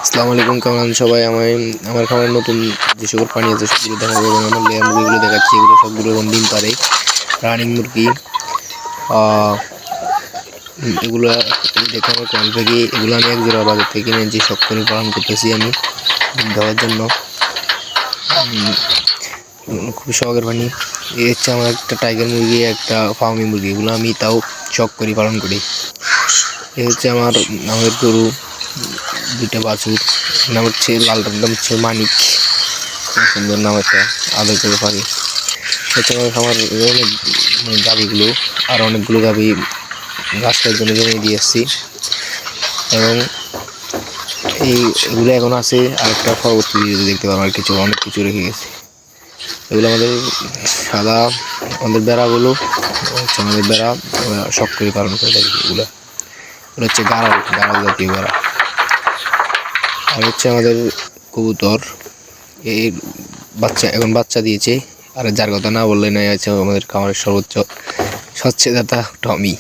আসসালামু আলাইকুম, কেমন আছেন সবাই? আমার খামারে নতুন যে সকল প্রাণী আছে সেগুলো দেখাবো এবং আমার লেয়ার মুরগিগুলো দেখাচ্ছি। এগুলো সবগুলো এখন ডিম পারে, রানিং মুরগি। এগুলো দেখে আমার কোয়াল থেকে এগুলো আমি এক জোড়া বাজার থেকে কিনে যে শখ করে পালন করতেছি আমি ডিম দেওয়ার জন্য। খুবই শখের প্রাণী। এই হচ্ছে আমার একটা টাইগার মুরগি, একটা ফার্মি মুরগি, এগুলো আমি তাও শখ করে পালন করি। এ হচ্ছে আমাদের গরু, দুইটা বাছুর। নাম হচ্ছে লালটার নাম হচ্ছে মানিক, খুব সুন্দর নাম, একটা আদর করে পারি। হচ্ছে আমার অনেক গাভিগুলো, আর অনেকগুলো গাভি ঘাস খাওয়ার জন্য জমিয়ে দিয়ে এসেছি এবং এগুলো এখন আছে। আরেকটা পরবর্তী ভিডিওতে দেখতে পারবো, আর অনেক কিছু রেখে গেছে। এগুলো আমাদের সাদা, আমাদের বেড়াগুলো হচ্ছে আমাদের বেড়া, শখ করে পালন করে থাকি। এগুলো হচ্ছে গাড়াল জাতীয় বেড়া। আর হচ্ছে আমাদের কবুতর, এই এখন বাচ্চা দিয়েছে। আর যার কথা না বললে নয়, আছে আমাদের খামারের সর্বোচ্চ সচ্ছেদাতা টমি।